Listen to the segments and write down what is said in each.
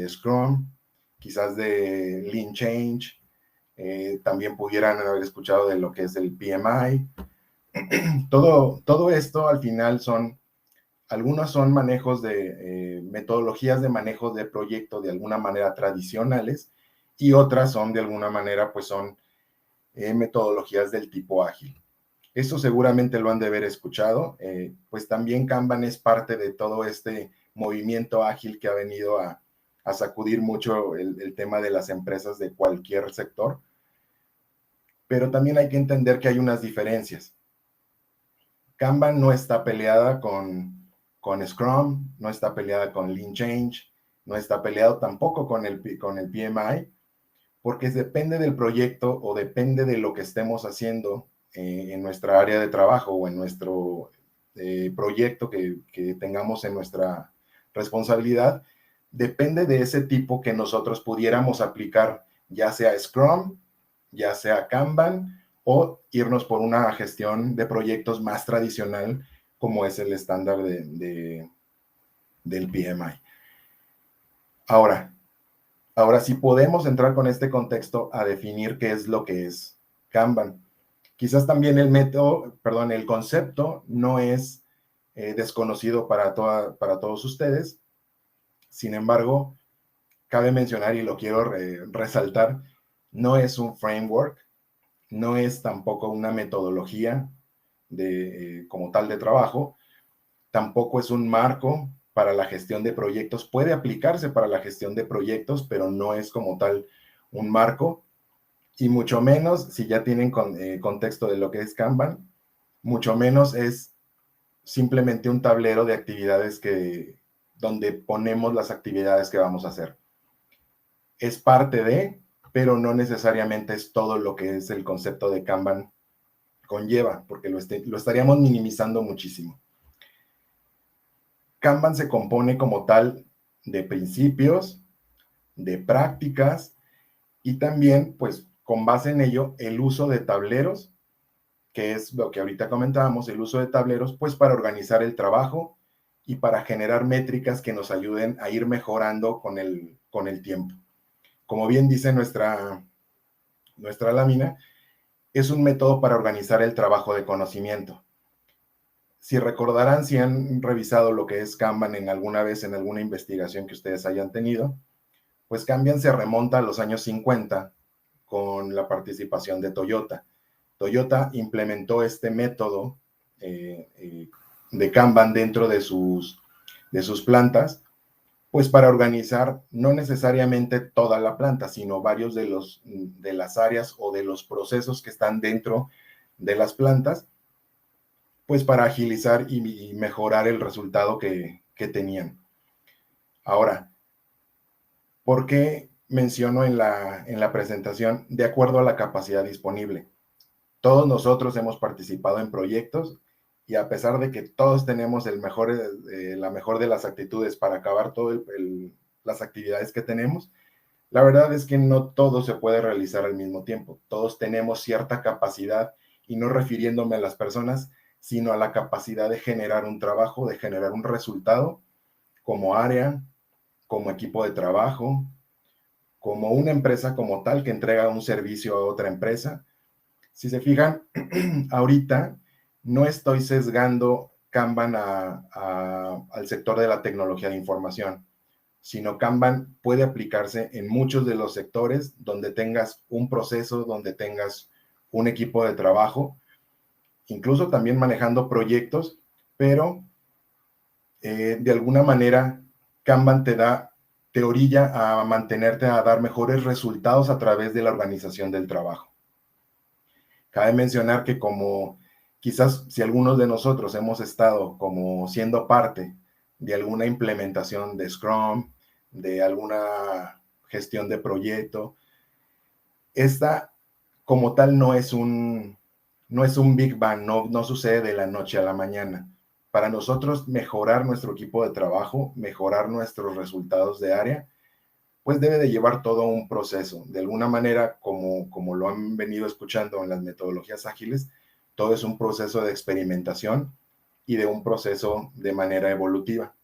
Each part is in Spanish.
Scrum, quizás de Lean Change, también pudieran haber escuchado de lo que es el PMI. Todo esto al final algunos son manejos de metodologías de manejo de proyecto de alguna manera tradicionales y otras son de alguna manera pues son metodologías del tipo ágil. Eso seguramente lo han de haber escuchado, pues también Kanban es parte de todo este movimiento ágil que ha venido a sacudir mucho el tema de las empresas de cualquier sector, pero también hay que entender que hay unas diferencias. Kanban no está peleada con Scrum, no está peleada con Lean Change, no está peleado tampoco con el PMI, porque depende del proyecto o depende de lo que estemos haciendo en nuestra área de trabajo o en nuestro proyecto que tengamos en nuestra responsabilidad, depende de ese tipo que nosotros pudiéramos aplicar, ya sea Scrum, ya sea Kanban, o irnos por una gestión de proyectos más tradicional, como es el estándar del PMI. Ahora sí podemos entrar con este contexto a definir qué es lo que es Kanban. Quizás también el concepto no es desconocido para todos ustedes. Sin embargo, cabe mencionar y lo quiero resaltar, no es un framework, no es tampoco una metodología como tal de trabajo, tampoco es un marco para la gestión de proyectos. Puede aplicarse para la gestión de proyectos, pero no es como tal un marco, y mucho menos, si ya tienen contexto de lo que es Kanban, mucho menos es simplemente un tablero de actividades donde ponemos las actividades que vamos a hacer. Es parte de, pero no necesariamente es todo lo que es el concepto de Kanban conlleva, porque lo estaríamos minimizando muchísimo. Kanban se compone como tal de principios, de prácticas y también, pues, con base en ello, el uso de tableros, que es lo que ahorita comentábamos, el uso de tableros, pues, para organizar el trabajo y para generar métricas que nos ayuden a ir mejorando con el tiempo. Como bien dice nuestra lámina, es un método para organizar el trabajo de conocimiento. Si recordarán, si han revisado lo que es Kanban en alguna vez en alguna investigación que ustedes hayan tenido, pues Kanban se remonta a los años 50 con la participación de Toyota. Toyota implementó este método de Kanban dentro de sus plantas, pues para organizar no necesariamente toda la planta, sino varios de las áreas o de los procesos que están dentro de las plantas, pues para agilizar y mejorar el resultado que tenían. Ahora, ¿por qué menciono en la presentación de acuerdo a la capacidad disponible? Todos nosotros hemos participado en proyectos y a pesar de que todos tenemos la mejor de las actitudes para acabar todas las actividades que tenemos, la verdad es que no todo se puede realizar al mismo tiempo. Todos tenemos cierta capacidad, y no refiriéndome a las personas, sino a la capacidad de generar un trabajo, de generar un resultado como área, como equipo de trabajo, como una empresa como tal que entrega un servicio a otra empresa. Si se fijan, ahorita no estoy sesgando Kanban al sector de la tecnología de información, sino Kanban puede aplicarse en muchos de los sectores donde tengas un proceso, donde tengas un equipo de trabajo, incluso también manejando proyectos, pero de alguna manera Kanban te orilla a mantenerte a dar mejores resultados a través de la organización del trabajo. Cabe mencionar que como quizás si algunos de nosotros hemos estado como siendo parte de alguna implementación de Scrum, de alguna gestión de proyecto, esta como tal no es un Big Bang, no sucede de la noche a la mañana. Para nosotros mejorar nuestro equipo de trabajo, mejorar nuestros resultados de área, pues debe de llevar todo un proceso. De alguna manera, como lo han venido escuchando en las metodologías ágiles, todo es un proceso de experimentación y de un proceso de manera evolutiva.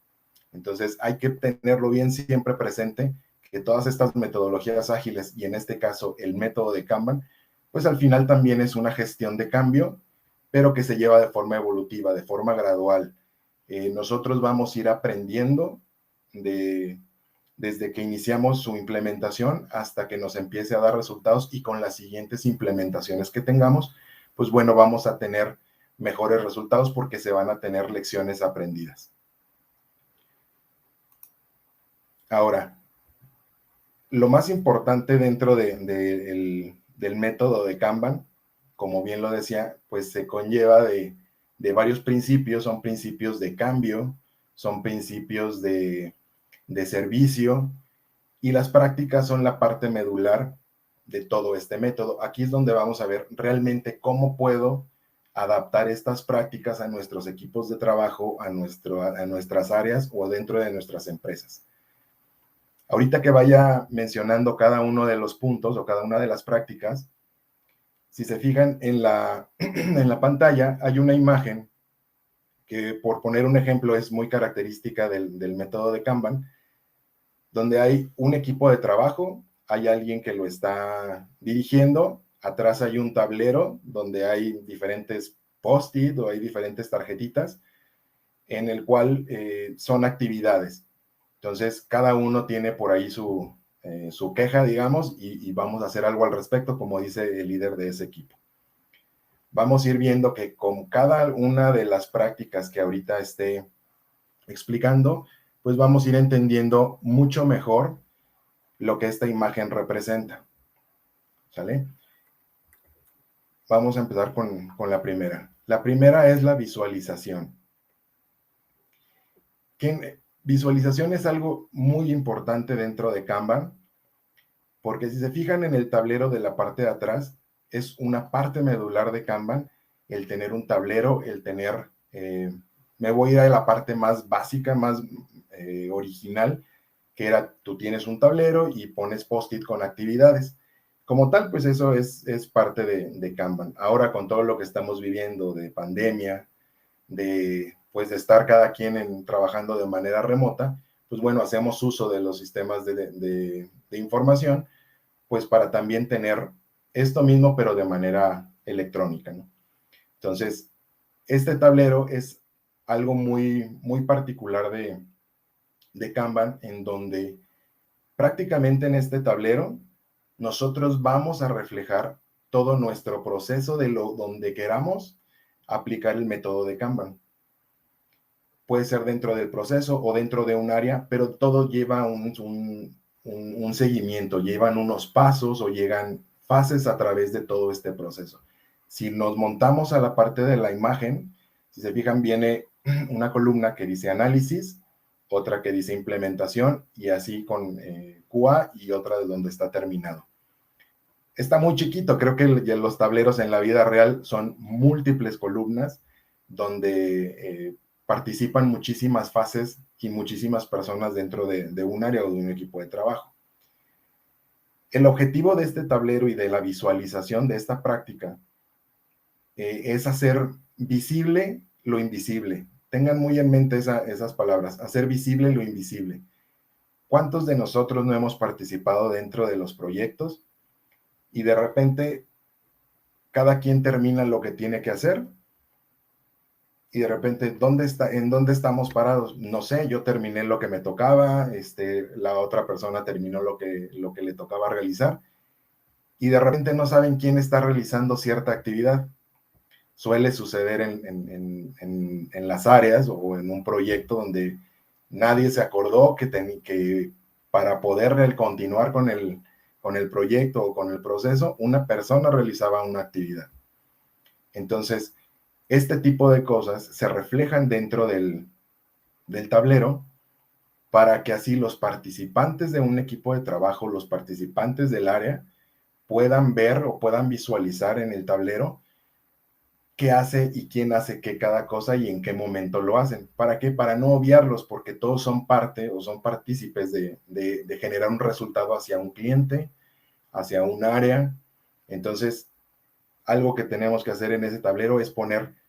Entonces hay que tenerlo bien siempre presente, que todas estas metodologías ágiles, y en este caso el método de Kanban, pues al final también es una gestión de cambio, pero que se lleva de forma evolutiva, de forma gradual. Nosotros vamos a ir aprendiendo desde que iniciamos su implementación hasta que nos empiece a dar resultados, y con las siguientes implementaciones que tengamos, pues bueno, vamos a tener mejores resultados porque se van a tener lecciones aprendidas. Ahora, lo más importante dentro del método de Kanban, como bien lo decía, pues se conlleva de varios principios. Son principios de cambio, son principios de servicio, y las prácticas son la parte medular de todo este método. Aquí es donde vamos a ver realmente cómo puedo adaptar estas prácticas a nuestros equipos de trabajo, a nuestras áreas o dentro de nuestras empresas. Ahorita que vaya mencionando cada uno de los puntos o cada una de las prácticas, si se fijan en en la pantalla, hay una imagen que, por poner un ejemplo, es muy característica del método de Kanban, donde hay un equipo de trabajo, hay alguien que lo está dirigiendo, atrás hay un tablero donde hay diferentes post-it o hay diferentes tarjetitas en el cual son actividades. Entonces, cada uno tiene por ahí su queja, digamos, y vamos a hacer algo al respecto, como dice el líder de ese equipo. Vamos a ir viendo que con cada una de las prácticas que ahorita esté explicando, pues vamos a ir entendiendo mucho mejor lo que esta imagen representa. ¿Sale? Vamos a empezar con la primera. La primera es la visualización. Visualización es algo muy importante dentro de Kanban, porque si se fijan en el tablero de la parte de atrás, es una parte medular de Kanban, el tener un tablero, el tener, me voy a ir a la parte más básica, más original, que era, tú tienes un tablero y pones post-it con actividades. Como tal, pues eso es parte de Kanban. Ahora, con todo lo que estamos viviendo de pandemia, pues de estar cada quien trabajando de manera remota, pues bueno, hacemos uso de los sistemas de información, pues para también tener esto mismo, pero de manera electrónica, ¿no? Entonces, este tablero es algo muy particular de Kanban, en donde prácticamente en este tablero nosotros vamos a reflejar todo nuestro proceso de donde queramos aplicar el método de Kanban. Puede ser dentro del proceso o dentro de un área, pero todo lleva un seguimiento, llevan unos pasos o llegan fases a través de todo este proceso. Si nos montamos a la parte de la imagen, si se fijan, viene una columna que dice análisis, otra que dice implementación, y así con QA, y otra de donde está terminado. Está muy chiquito, creo que los tableros en la vida real son múltiples columnas donde participan muchísimas fases y muchísimas personas dentro de un área o de un equipo de trabajo. El objetivo de este tablero y de la visualización de esta práctica es hacer visible lo invisible. Tengan muy en mente esas palabras, hacer visible lo invisible. ¿Cuántos de nosotros no hemos participado dentro de los proyectos y de repente cada quien termina lo que tiene que hacer y de repente, ¿en dónde estamos parados? No sé, yo terminé lo que me tocaba, la otra persona terminó lo que le tocaba realizar, y de repente no saben quién está realizando cierta actividad. Suele suceder en las áreas o en un proyecto donde nadie se acordó que para poder continuar con el proyecto o con el proceso, una persona realizaba una actividad. Entonces, este tipo de cosas se reflejan dentro del tablero para que así los participantes de un equipo de trabajo, los participantes del área, puedan ver o puedan visualizar en el tablero qué hace y quién hace qué cada cosa y en qué momento lo hacen. ¿Para qué? Para no obviarlos, porque todos son parte o son partícipes de generar un resultado hacia un cliente, hacia un área. Entonces, algo que tenemos que hacer en ese tablero es poner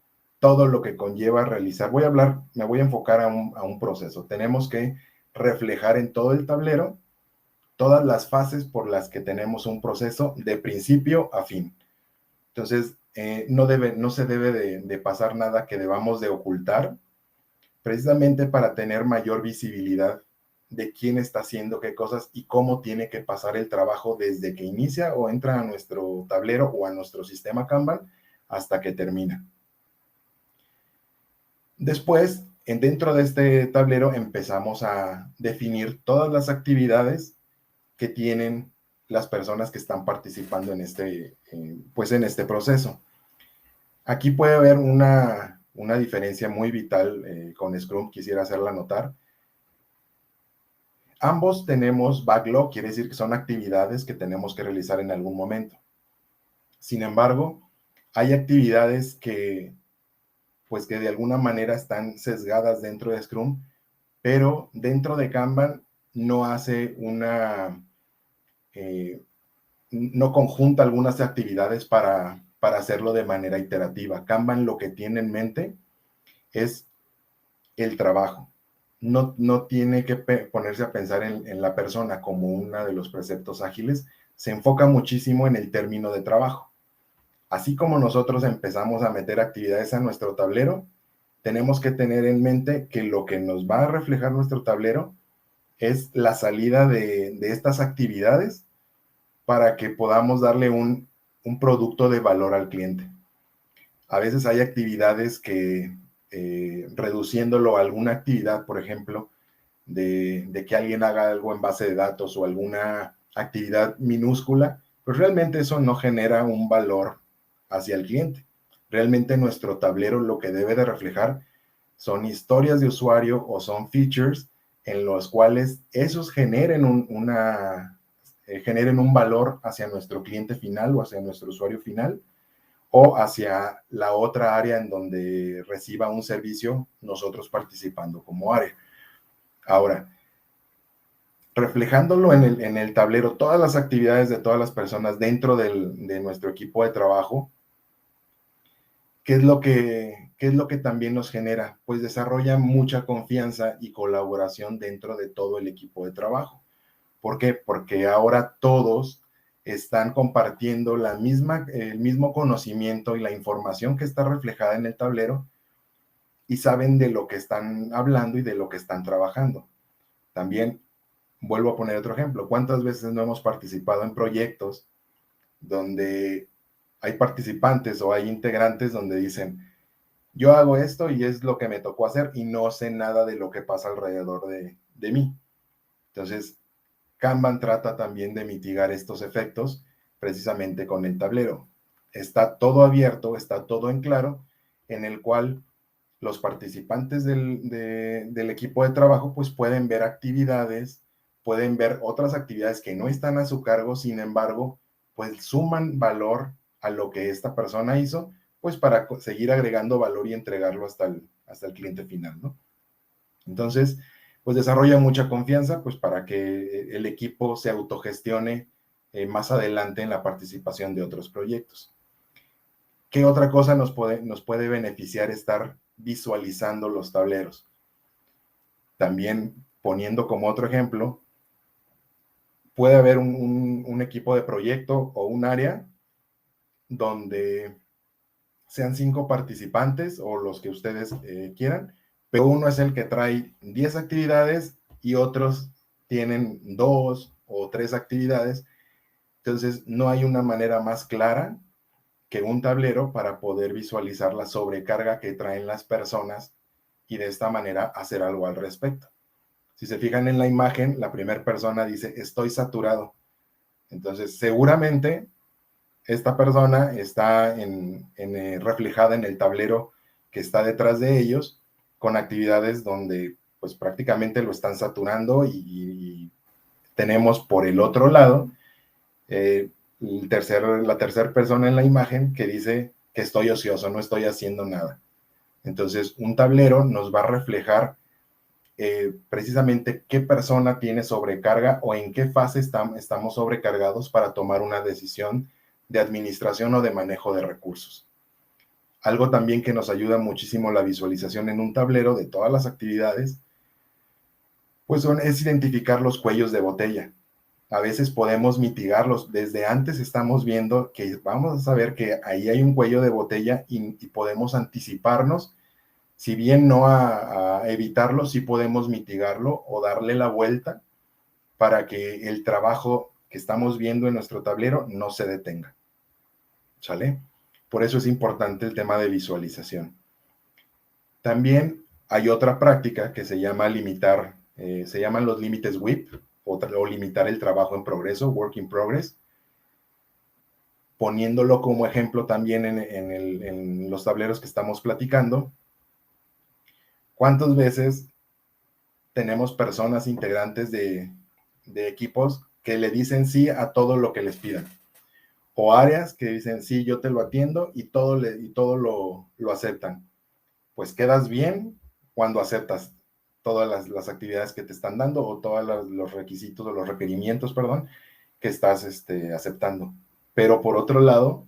todo lo que conlleva realizar. Me voy a enfocar a un proceso. Tenemos que reflejar en todo el tablero todas las fases por las que tenemos un proceso de principio a fin. Entonces, no se debe de pasar nada que debamos de ocultar, precisamente para tener mayor visibilidad de quién está haciendo qué cosas y cómo tiene que pasar el trabajo desde que inicia o entra a nuestro tablero o a nuestro sistema Kanban hasta que termina. Después, dentro de este tablero empezamos a definir todas las actividades que tienen las personas que están participando en este proceso. Aquí puede haber una diferencia muy vital con Scrum, quisiera hacerla notar. Ambos tenemos backlog, quiere decir que son actividades que tenemos que realizar en algún momento. Sin embargo, hay actividades que de alguna manera están sesgadas dentro de Scrum, pero dentro de Kanban no hace no conjunta algunas actividades para hacerlo de manera iterativa. Kanban lo que tiene en mente es el trabajo. No tiene que ponerse a pensar en la persona como uno de los preceptos ágiles. Se enfoca muchísimo en el término de trabajo. Así como nosotros empezamos a meter actividades a nuestro tablero, tenemos que tener en mente que lo que nos va a reflejar nuestro tablero es la salida de estas actividades para que podamos darle un producto de valor al cliente. A veces hay actividades que, reduciéndolo a alguna actividad, por ejemplo, de que alguien haga algo en base de datos o alguna actividad minúscula, pues realmente eso no genera un valor hacia el cliente. Realmente nuestro tablero lo que debe de reflejar son historias de usuario o son features en los cuales esos generen generen un valor hacia nuestro cliente final o hacia nuestro usuario final o hacia la otra área en donde reciba un servicio, nosotros participando como área. Ahora, reflejándolo en el tablero, todas las actividades de todas las personas dentro de nuestro equipo de trabajo, ¿qué es lo que también nos genera? Pues desarrolla mucha confianza y colaboración dentro de todo el equipo de trabajo. ¿Por qué? Porque ahora todos están compartiendo el mismo conocimiento y la información que está reflejada en el tablero y saben de lo que están hablando y de lo que están trabajando. También vuelvo a poner otro ejemplo. ¿Cuántas veces no hemos participado en proyectos donde hay participantes o hay integrantes donde dicen, yo hago esto y es lo que me tocó hacer y no sé nada de lo que pasa alrededor de mí? Entonces, Kanban trata también de mitigar estos efectos precisamente con el tablero. Está todo abierto, está todo en claro, en el cual los participantes del equipo de trabajo pues pueden ver actividades, pueden ver otras actividades que no están a su cargo, sin embargo, pues suman valor a lo que esta persona hizo, pues para seguir agregando valor y entregarlo hasta el cliente final, ¿no? Entonces, pues desarrolla mucha confianza, pues para que el equipo se autogestione más adelante en la participación de otros proyectos. ¿Qué otra cosa nos puede beneficiar estar visualizando los tableros? También poniendo como otro ejemplo, puede haber un equipo de proyecto o un área donde sean 5 participantes o los que ustedes quieran, pero uno es el que trae 10 actividades y otros tienen 2 o 3 actividades. Entonces, no hay una manera más clara que un tablero para poder visualizar la sobrecarga que traen las personas y de esta manera hacer algo al respecto. Si se fijan en la imagen, la primera persona dice, estoy saturado. Entonces, seguramente esta persona está reflejada en el tablero que está detrás de ellos con actividades donde pues prácticamente lo están saturando y tenemos por el otro lado la tercera persona en la imagen que dice que estoy ocioso, no estoy haciendo nada. Entonces, un tablero nos va a reflejar precisamente qué persona tiene sobrecarga o en qué fase estamos sobrecargados para tomar una decisión de administración o de manejo de recursos. Algo también que nos ayuda muchísimo la visualización en un tablero de todas las actividades, pues es identificar los cuellos de botella. A veces podemos mitigarlos. Desde antes estamos viendo que vamos a saber que ahí hay un cuello de botella y podemos anticiparnos. Si bien no a evitarlo, sí podemos mitigarlo o darle la vuelta para que el trabajo que estamos viendo en nuestro tablero no se detenga. ¿Sale? Por eso es importante el tema de visualización. También hay otra práctica que se llama limitar, se llaman los límites WIP o limitar el trabajo en progreso, work in progress, poniéndolo como ejemplo también en los tableros que estamos platicando. ¿Cuántas veces tenemos personas integrantes de equipos que le dicen sí a todo lo que les pidan? O áreas que dicen sí, yo te lo atiendo y todo lo aceptan. Pues quedas bien cuando aceptas todas las actividades que te están dando o todos los requisitos o los requerimientos, perdón, que estás aceptando. Pero por otro lado,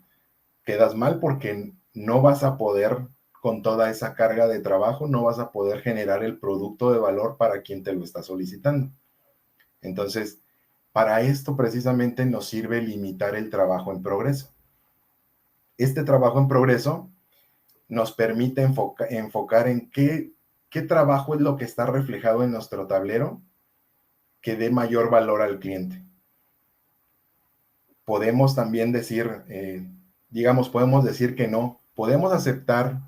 quedas mal porque no vas a poder, con toda esa carga de trabajo, no vas a poder generar el producto de valor para quien te lo está solicitando. Entonces, para esto precisamente nos sirve limitar el trabajo en progreso. Este trabajo en progreso nos permite enfocar en qué trabajo es lo que está reflejado en nuestro tablero que dé mayor valor al cliente. Podemos también decir, podemos decir que no. Podemos aceptar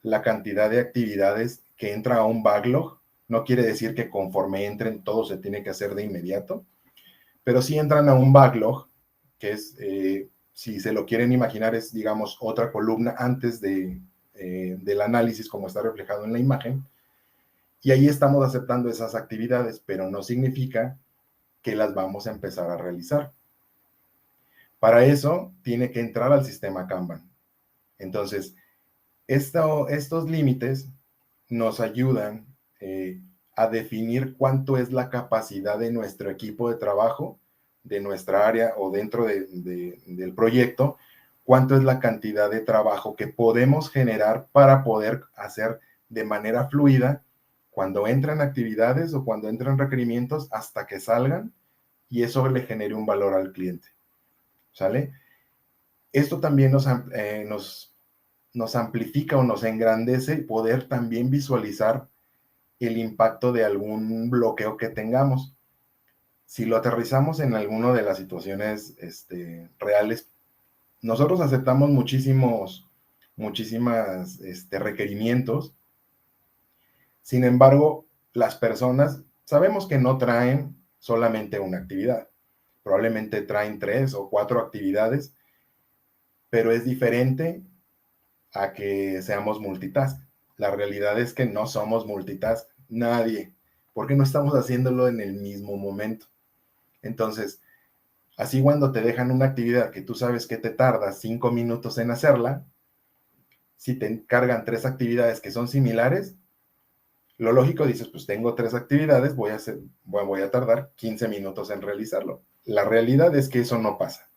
la cantidad de actividades que entra a un backlog. No quiere decir que conforme entren todo se tiene que hacer de inmediato, pero sí entran a un backlog, que es, si se lo quieren imaginar, es, digamos, otra columna antes del análisis como está reflejado en la imagen, y ahí estamos aceptando esas actividades, pero no significa que las vamos a empezar a realizar. Para eso tiene que entrar al sistema Kanban. Entonces, estos límites nos ayudan a definir cuánto es la capacidad de nuestro equipo de trabajo, de nuestra área o dentro del proyecto, cuánto es la cantidad de trabajo que podemos generar para poder hacer de manera fluida cuando entran actividades o cuando entran requerimientos hasta que salgan y eso le genere un valor al cliente. ¿Sale? Esto también nos amplifica o nos engrandece poder también visualizar el impacto de algún bloqueo que tengamos. Si lo aterrizamos en alguna de las situaciones reales, nosotros aceptamos muchísimos requerimientos. Sin embargo, las personas sabemos que no traen solamente una actividad. Probablemente traen 3 o 4 actividades, pero es diferente a que seamos multitask. La realidad es que no somos multitask, nadie, porque no estamos haciéndolo en el mismo momento. Entonces, así cuando te dejan una actividad que tú sabes que te tardas 5 minutos en hacerla, si te encargan 3 actividades que son similares, lo lógico dices, pues tengo 3 actividades, voy a tardar 15 minutos en realizarlo. La realidad es que eso no pasa.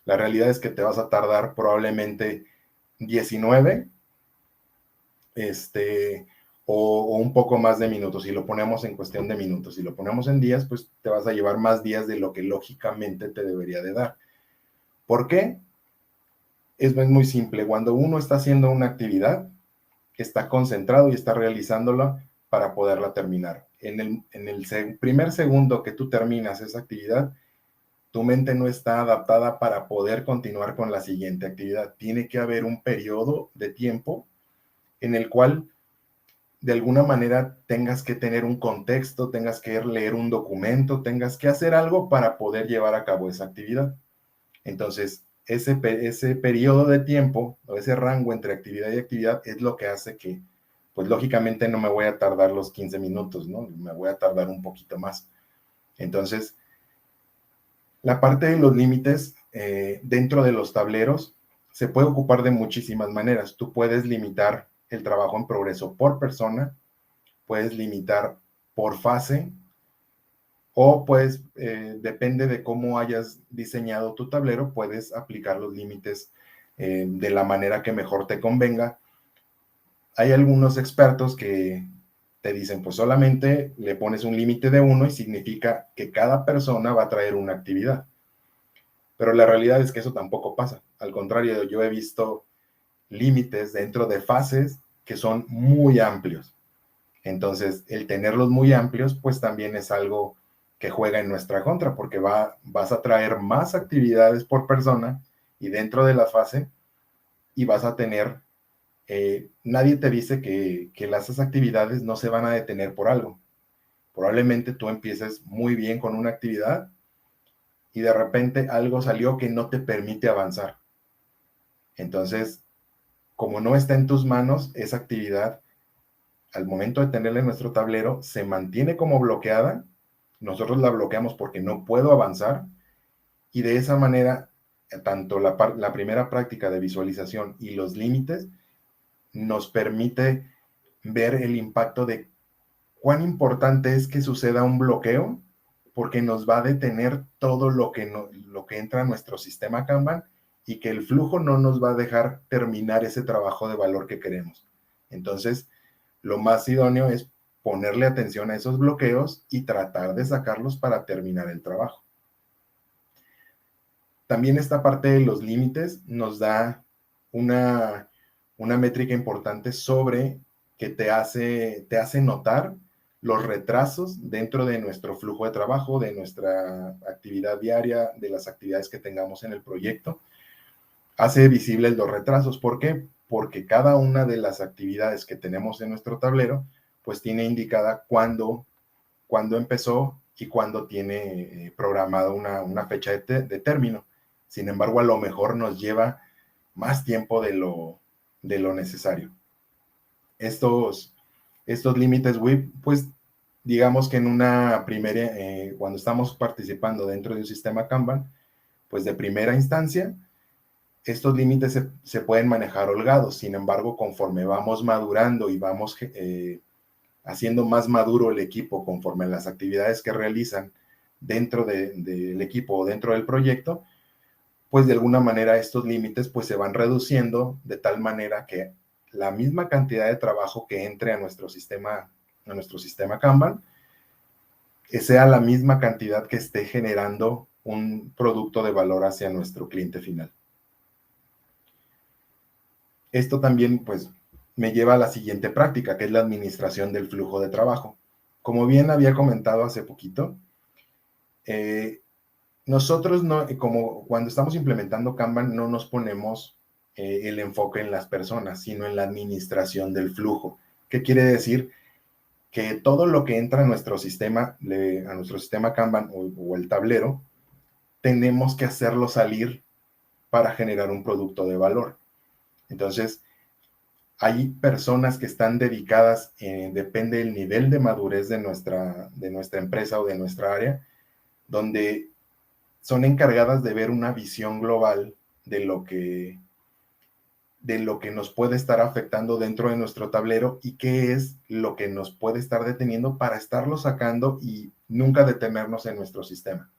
La realidad es que te vas a tardar probablemente 19 o un poco más de minutos. Si lo ponemos en cuestión de minutos, si lo ponemos en días, pues te vas a llevar más días de lo que lógicamente te debería de dar. ¿Por qué? Es muy simple. Cuando uno está haciendo una actividad, está concentrado y está realizándola para poderla terminar. En el primer segundo que tú terminas esa actividad, tu mente no está adaptada para poder continuar con la siguiente actividad. Tiene que haber un periodo de tiempo en el cual de alguna manera tengas que tener un contexto, tengas que leer un documento, tengas que hacer algo para poder llevar a cabo esa actividad. Entonces, ese periodo de tiempo o ese rango entre actividad y actividad es lo que hace que, pues lógicamente no me voy a tardar los 15 minutos, ¿no? Me voy a tardar un poquito más. Entonces, la parte de los límites dentro de los tableros se puede ocupar de muchísimas maneras. Tú puedes limitar el trabajo en progreso por persona, puedes limitar por fase o pues depende de cómo hayas diseñado tu tablero, puedes aplicar los límites de la manera que mejor te convenga. Hay algunos expertos que te dicen, pues solamente le pones un límite de 1 y significa que cada persona va a traer una actividad. Pero la realidad es que eso tampoco pasa. Al contrario, yo he visto límites dentro de fases que son muy amplios. Entonces, el tenerlos muy amplios, pues también es algo que juega en nuestra contra, porque vas a traer más actividades por persona y dentro de la fase, y vas a tener, nadie te dice que las actividades no se van a detener por algo. Probablemente tú empieces muy bien con una actividad y de repente algo salió que no te permite avanzar. Entonces, como no está en tus manos, esa actividad, al momento de tenerla en nuestro tablero, se mantiene como bloqueada. Nosotros la bloqueamos porque no puedo avanzar y de esa manera, tanto la primera práctica de visualización y los límites nos permite ver el impacto de cuán importante es que suceda un bloqueo, porque nos va a detener todo lo que entra a nuestro sistema Kanban y que el flujo no nos va a dejar terminar ese trabajo de valor que queremos. Entonces, lo más idóneo es ponerle atención a esos bloqueos y tratar de sacarlos para terminar el trabajo. También esta parte de los límites nos da una métrica importante sobre que te hace notar los retrasos dentro de nuestro flujo de trabajo, de nuestra actividad diaria, de las actividades que tengamos en el proyecto. Hace visibles los retrasos. ¿Por qué? Porque cada una de las actividades que tenemos en nuestro tablero, pues tiene indicada cuándo empezó y cuándo tiene programado una fecha de término. Sin embargo, a lo mejor nos lleva más tiempo de lo necesario. Estos límites WIP, pues digamos que en una primera, cuando estamos participando dentro de un sistema Kanban, pues de primera instancia, estos límites se pueden manejar holgados. Sin embargo, conforme vamos madurando y vamos haciendo más maduro el equipo conforme a las actividades que realizan dentro del equipo o dentro del proyecto, pues de alguna manera estos límites pues se van reduciendo de tal manera que la misma cantidad de trabajo que entre a nuestro sistema Kanban, sea la misma cantidad que esté generando un producto de valor hacia nuestro cliente final. Esto también pues me lleva a la siguiente práctica, que es la administración del flujo de trabajo. Como bien había comentado hace poquito, nosotros no, como cuando estamos implementando Kanban, no nos ponemos el enfoque en las personas, sino en la administración del flujo. ¿Qué quiere decir? Que todo lo que entra a nuestro sistema Kanban o el tablero, tenemos que hacerlo salir para generar un producto de valor. Entonces, hay personas que están dedicadas, depende del nivel de madurez de nuestra empresa o de nuestra área, donde son encargadas de ver una visión global de lo que nos puede estar afectando dentro de nuestro tablero y qué es lo que nos puede estar deteniendo para estarlo sacando y nunca detenernos en nuestro sistema.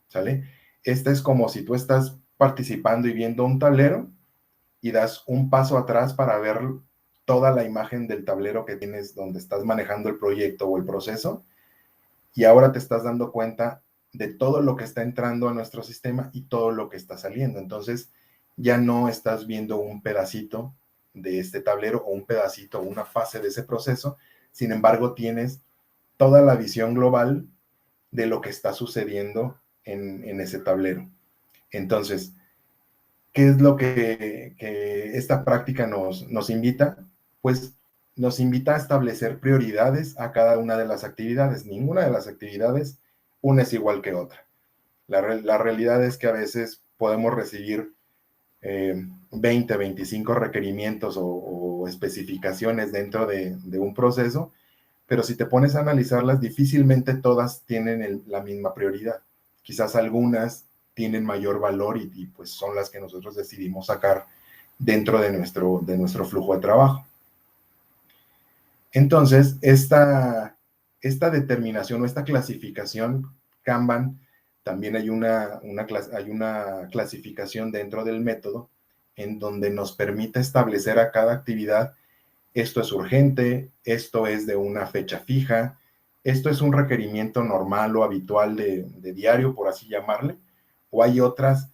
¿Sale? Este es como si tú estás participando y viendo un tablero y das un paso atrás para ver toda la imagen del tablero que tienes donde estás manejando el proyecto o el proceso y ahora te estás dando cuenta de todo lo que está entrando a nuestro sistema y todo lo que está saliendo. Entonces, ya no estás viendo un pedacito de este tablero o un pedacito o una fase de ese proceso, sin embargo, tienes toda la visión global de lo que está sucediendo en ese tablero. Entonces, ¿qué es lo que esta práctica nos invita? Pues nos invita a establecer prioridades a cada una de las actividades. Ninguna de las actividades, una es igual que otra. La realidad es que a veces podemos recibir 20, 25 requerimientos o especificaciones dentro de un proceso, pero si te pones a analizarlas, difícilmente todas tienen la misma prioridad. Quizás algunas tienen mayor valor y pues son las que nosotros decidimos sacar dentro de nuestro flujo de trabajo. Entonces, esta determinación o esta clasificación Kanban, también hay una clasificación dentro del método en donde nos permita establecer a cada actividad: esto es urgente, esto es de una fecha fija, esto es un requerimiento normal o habitual de diario, por así llamarle, o hay otras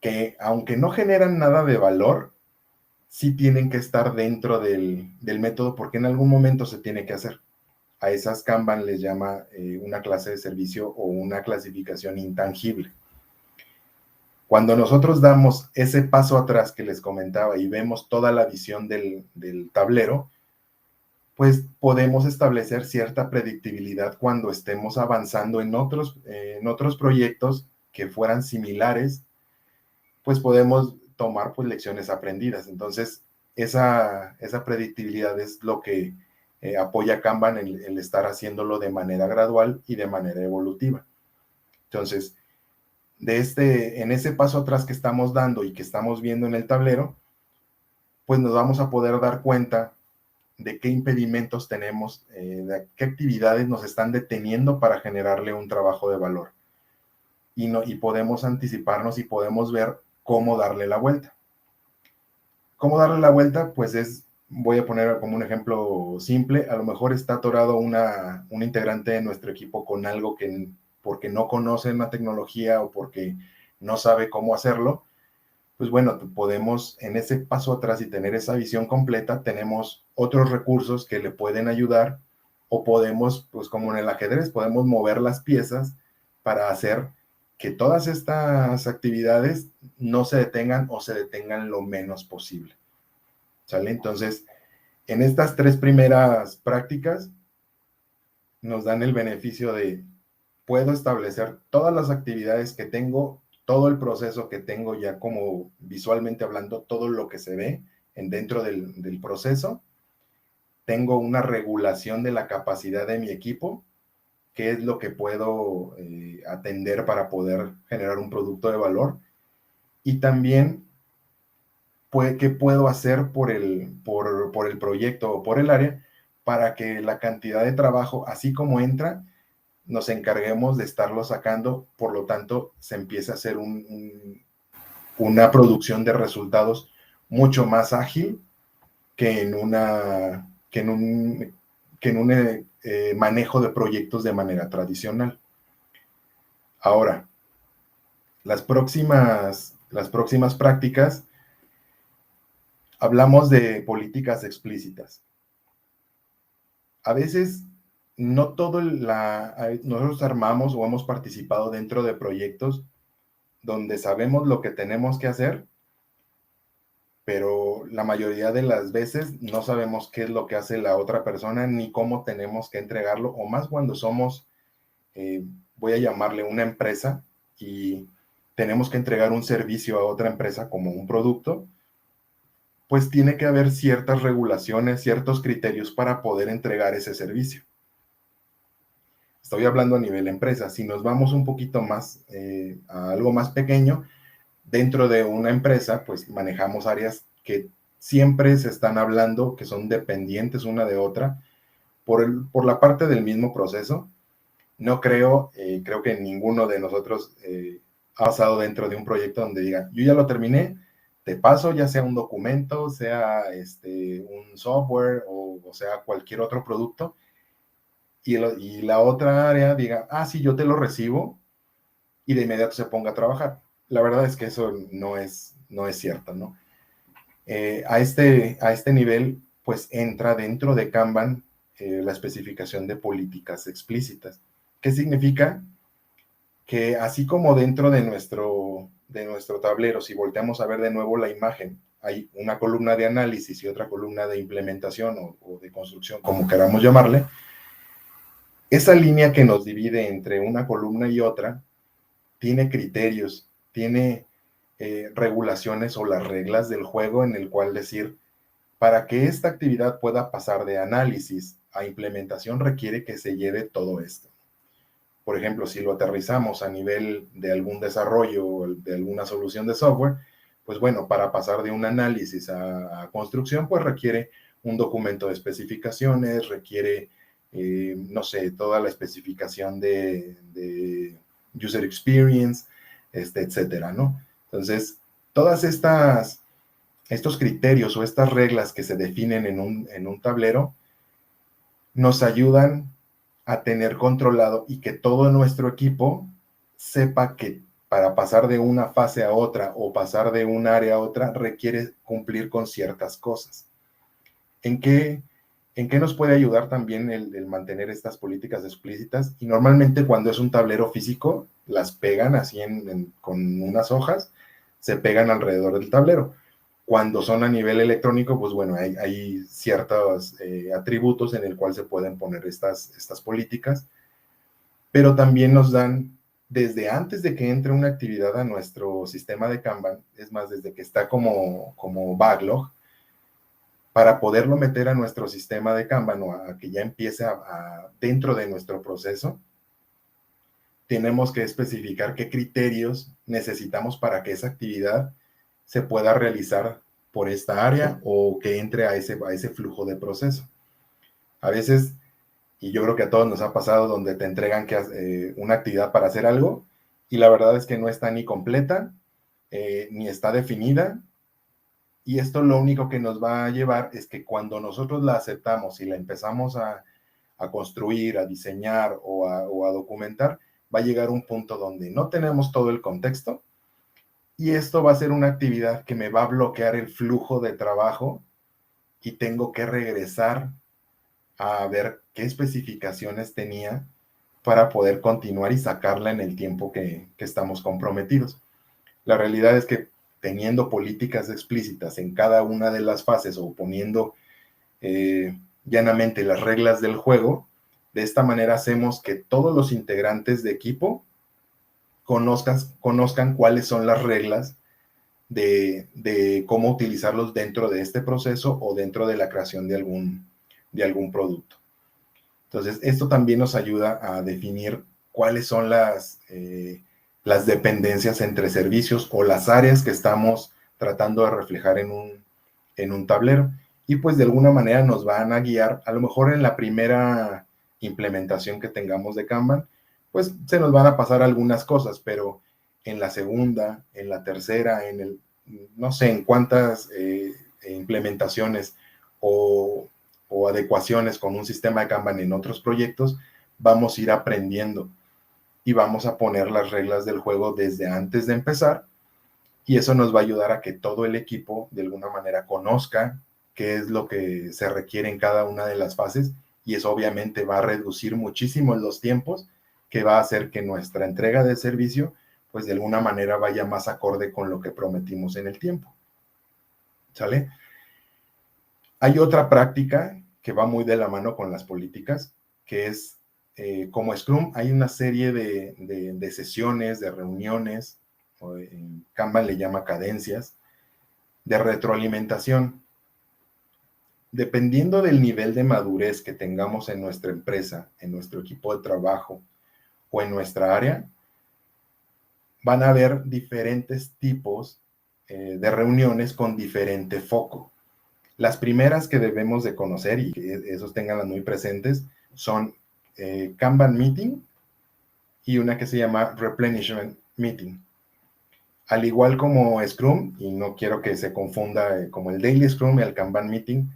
que, aunque no generan nada de valor, sí tienen que estar dentro del método porque en algún momento se tiene que hacer. A esas Kanban les llama una clase de servicio o una clasificación intangible. Cuando nosotros damos ese paso atrás que les comentaba y vemos toda la visión del tablero, pues podemos establecer cierta predictibilidad cuando estemos avanzando en otros proyectos que fueran similares, pues podemos tomar pues lecciones aprendidas. Entonces, esa predictibilidad es lo que apoya Kanban el estar haciéndolo de manera gradual y de manera evolutiva. Entonces, en ese paso atrás que estamos dando y que estamos viendo en el tablero, pues nos vamos a poder dar cuenta de qué impedimentos tenemos, de qué actividades nos están deteniendo para generarle un trabajo de valor. Y podemos anticiparnos y podemos ver cómo darle la vuelta. ¿Cómo darle la vuelta? Pues voy a poner como un ejemplo simple, a lo mejor está atorado un integrante de nuestro equipo con algo que porque no conoce una tecnología o porque no sabe cómo hacerlo. Pues bueno, podemos en ese paso atrás y tener esa visión completa, tenemos otros recursos que le pueden ayudar o podemos, pues como en el ajedrez, podemos mover las piezas para hacer que todas estas actividades no se detengan o se detengan lo menos posible. ¿Sale? Entonces, en estas 3 primeras prácticas nos dan el beneficio de puedo establecer todas las actividades que tengo, todo el proceso que tengo ya como visualmente hablando, todo lo que se ve dentro del proceso. Tengo una regulación de la capacidad de mi equipo, qué es lo que puedo atender para poder generar un producto de valor. Y también, qué puedo hacer por el proyecto o por el área para que la cantidad de trabajo, así como entra, nos encarguemos de estarlo sacando, por lo tanto, se empieza a hacer una producción de resultados mucho más ágil que en un manejo de proyectos de manera tradicional. Ahora, las próximas prácticas, hablamos de políticas explícitas. A veces no nosotros armamos o hemos participado dentro de proyectos donde sabemos lo que tenemos que hacer, pero la mayoría de las veces no sabemos qué es lo que hace la otra persona ni cómo tenemos que entregarlo, o más cuando somos, voy a llamarle una empresa y tenemos que entregar un servicio a otra empresa como un producto, pues tiene que haber ciertas regulaciones, ciertos criterios para poder entregar ese servicio. Estoy hablando a nivel empresa. Si nos vamos un poquito más a algo más pequeño, dentro de una empresa, pues manejamos áreas que siempre se están hablando, que son dependientes una de otra, por la parte del mismo proceso. No creo que ninguno de nosotros ha pasado dentro de un proyecto donde diga, yo ya lo terminé, te paso ya sea un documento, sea un software o sea cualquier otro producto, y la otra área diga, sí, yo te lo recibo, y de inmediato se ponga a trabajar. La verdad es que eso no es cierto, ¿no? A este nivel, pues entra dentro de Kanban la especificación de políticas explícitas. ¿Qué significa? Que así como dentro de nuestro tablero, si volteamos a ver de nuevo la imagen, hay una columna de análisis y otra columna de implementación o de construcción, como queramos llamarle, esa línea que nos divide entre una columna y otra tiene criterios, tiene regulaciones o las reglas del juego en el cual decir, para que esta actividad pueda pasar de análisis a implementación requiere que se lleve todo esto. Por ejemplo, si lo aterrizamos a nivel de algún desarrollo o de alguna solución de software, pues bueno, para pasar de un análisis a construcción, pues requiere un documento de especificaciones, requiere, no sé, toda la especificación de user experience, etcétera, ¿no? Entonces, todas estas estos criterios o estas reglas que se definen en un tablero nos ayudan a tener controlado y que todo nuestro equipo sepa que para pasar de una fase a otra o pasar de un área a otra requiere cumplir con ciertas cosas. ¿En qué, en qué nos puede ayudar también el mantener estas políticas explícitas? Y normalmente cuando es un tablero físico, las pegan así con unas hojas, se pegan alrededor del tablero. Cuando son a nivel electrónico, pues bueno, hay ciertos atributos en el cual se pueden poner estas políticas, pero también nos dan, desde antes de que entre una actividad a nuestro sistema de Kanban, es más, desde que está como backlog, para poderlo meter a nuestro sistema de Kanban o a que ya empiece dentro de nuestro proceso, tenemos que especificar qué criterios necesitamos para que esa actividad se pueda realizar por esta área o que entre a ese flujo de proceso. A veces, y yo creo que a todos nos ha pasado, donde te entregan una actividad para hacer algo y la verdad es que no está ni completa, ni está definida, y esto lo único que nos va a llevar es que cuando nosotros la aceptamos y la empezamos a construir, a diseñar o a documentar, va a llegar un punto donde no tenemos todo el contexto y esto va a ser una actividad que me va a bloquear el flujo de trabajo y tengo que regresar a ver qué especificaciones tenía para poder continuar y sacarla en el tiempo que estamos comprometidos. La realidad es que teniendo políticas explícitas en cada una de las fases o poniendo llanamente las reglas del juego, de esta manera hacemos que todos los integrantes de equipo conozcan cuáles son las reglas de cómo utilizarlos dentro de este proceso o dentro de la creación de algún producto. Entonces, esto también nos ayuda a definir cuáles son las dependencias entre servicios o las áreas que estamos tratando de reflejar en un tablero. Y pues de alguna manera nos van a guiar, a lo mejor en la primera implementación que tengamos de Kanban, pues se nos van a pasar algunas cosas, pero en la segunda, en la tercera, no sé en cuántas implementaciones o adecuaciones con un sistema de Kanban en otros proyectos, vamos a ir aprendiendo y vamos a poner las reglas del juego desde antes de empezar y eso nos va a ayudar a que todo el equipo de alguna manera conozca qué es lo que se requiere en cada una de las fases y eso obviamente va a reducir muchísimo los tiempos que va a hacer que nuestra entrega de servicio pues de alguna manera vaya más acorde con lo que prometimos en el tiempo. ¿Sale? Hay otra práctica que va muy de la mano con las políticas, que es como Scrum, hay una serie de sesiones, de reuniones, o en Kanban le llama cadencias, de retroalimentación. Dependiendo del nivel de madurez que tengamos en nuestra empresa, en nuestro equipo de trabajo o en nuestra área, van a haber diferentes tipos de reuniones con diferente foco. Las primeras que debemos de conocer y que esos tenganlas muy presentes son Kanban Meeting y una que se llama Replenishment Meeting. Al igual como Scrum, y no quiero que se confunda como el Daily Scrum y el Kanban Meeting,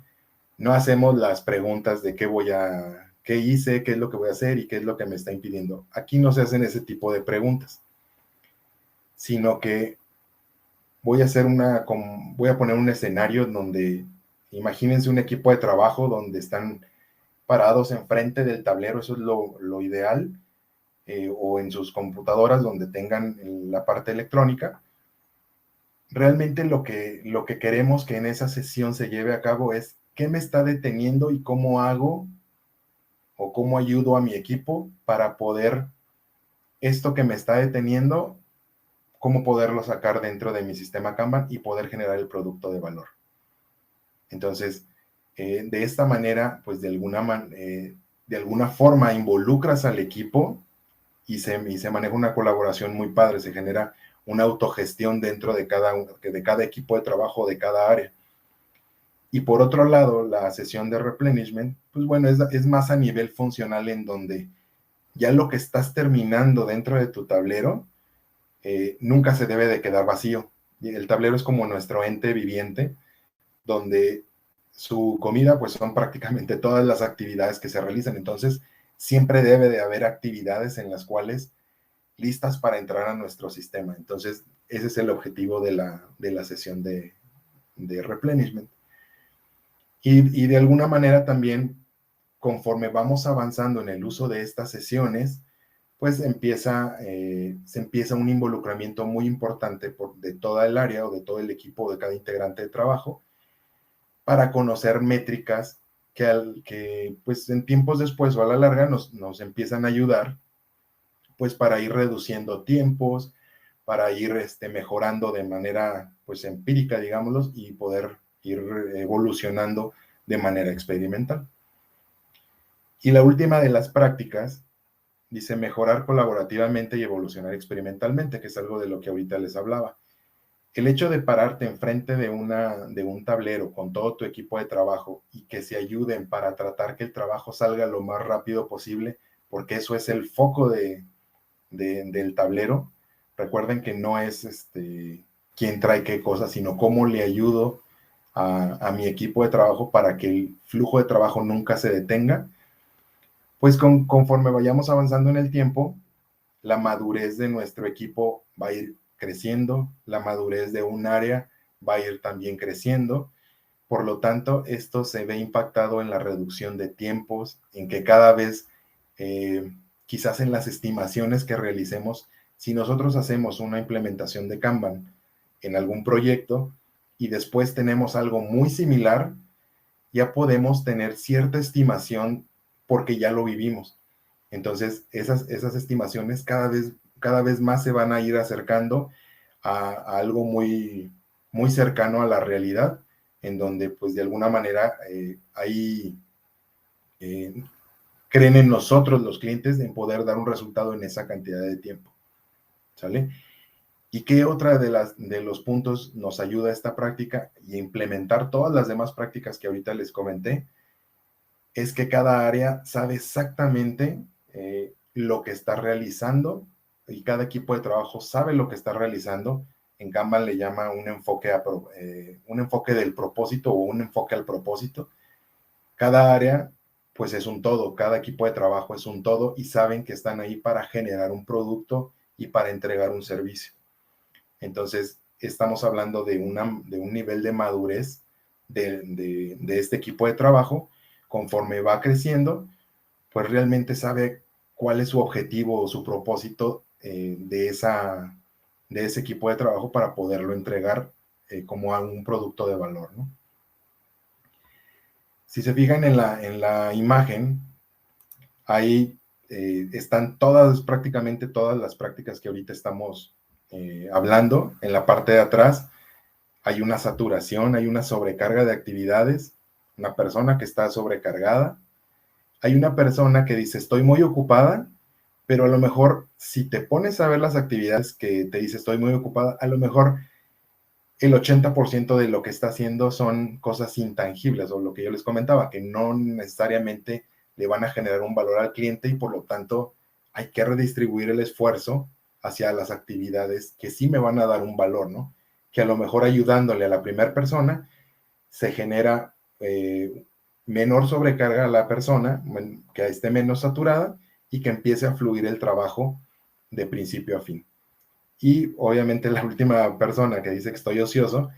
no hacemos las preguntas de qué hice, qué es lo que voy a hacer y qué es lo que me está impidiendo. Aquí no se hacen ese tipo de preguntas, sino que voy a poner un escenario donde imagínense un equipo de trabajo donde están parados enfrente del tablero, eso es lo ideal, o en sus computadoras donde tengan la parte electrónica. Realmente lo que queremos que en esa sesión se lleve a cabo es qué me está deteniendo y cómo hago o cómo ayudo a mi equipo para poder esto que me está deteniendo, cómo poderlo sacar dentro de mi sistema Kanban y poder generar el producto de valor. Entonces, de esta manera, pues de alguna forma involucras al equipo y se maneja una colaboración muy padre, se genera una autogestión dentro de cada equipo de trabajo, de cada área. Y por otro lado, la sesión de replenishment, pues bueno, es más a nivel funcional en donde ya lo que estás terminando dentro de tu tablero nunca se debe de quedar vacío, el tablero es como nuestro ente viviente, donde su comida pues son prácticamente todas las actividades que se realizan. Entonces, siempre debe de haber actividades en las cuales listas para entrar a nuestro sistema. Entonces, ese es el objetivo de la sesión de replenishment. Y de alguna manera también, conforme vamos avanzando en el uso de estas sesiones, pues se empieza un involucramiento muy importante de toda el área o de todo el equipo, de cada integrante de trabajo, para conocer métricas que pues en tiempos después o a la larga nos empiezan a ayudar, pues para ir reduciendo tiempos, para ir mejorando de manera pues empírica, digámoslo, y poder ir evolucionando de manera experimental. Y la última de las prácticas dice mejorar colaborativamente y evolucionar experimentalmente, que es algo de lo que ahorita les hablaba. El hecho de pararte enfrente de un tablero con todo tu equipo de trabajo y que se ayuden para tratar que el trabajo salga lo más rápido posible, porque eso es el foco del tablero. Recuerden que no es quién trae qué cosa, sino cómo le ayudo a mi equipo de trabajo para que el flujo de trabajo nunca se detenga. Pues conforme vayamos avanzando en el tiempo, la madurez de nuestro equipo va a ir creciendo, la madurez de un área va a ir también creciendo. Por lo tanto, esto se ve impactado en la reducción de tiempos, en que cada vez, quizás en las estimaciones que realicemos, si nosotros hacemos una implementación de Kanban en algún proyecto y después tenemos algo muy similar, ya podemos tener cierta estimación porque ya lo vivimos. Entonces, esas estimaciones cada vez más se van a ir acercando a algo muy, muy cercano a la realidad, en donde pues de alguna manera ahí creen en nosotros los clientes en poder dar un resultado en esa cantidad de tiempo. ¿Sale? ¿Y qué otra de los puntos nos ayuda a esta práctica y a implementar todas las demás prácticas que ahorita les comenté? Es que cada área sabe exactamente lo que está realizando y cada equipo de trabajo sabe lo que está realizando. En Kanban le llama un enfoque del propósito o un enfoque al propósito. Cada área pues es un todo, cada equipo de trabajo es un todo y saben que están ahí para generar un producto y para entregar un servicio. Entonces, estamos hablando de un nivel de madurez de este equipo de trabajo. Conforme va creciendo, pues realmente sabe cuál es su objetivo o su propósito de ese equipo de trabajo para poderlo entregar como a un producto de valor, ¿no? Si se fijan en la imagen, ahí están prácticamente todas las prácticas que ahorita estamos hablando. En la parte de atrás hay una saturación, hay una sobrecarga de actividades, una persona que está sobrecargada. Hay una persona que dice, estoy muy ocupada, pero a lo mejor si te pones a ver las actividades que te dice, estoy muy ocupada, a lo mejor el 80% de lo que está haciendo son cosas intangibles, o lo que yo les comentaba, que no necesariamente le van a generar un valor al cliente y por lo tanto hay que redistribuir el esfuerzo hacia las actividades que sí me van a dar un valor, ¿no? Que a lo mejor ayudándole a la primera persona se genera menor sobrecarga a la persona, que esté menos saturada y que empiece a fluir el trabajo de principio a fin. Y obviamente la última persona que dice que estoy ocioso,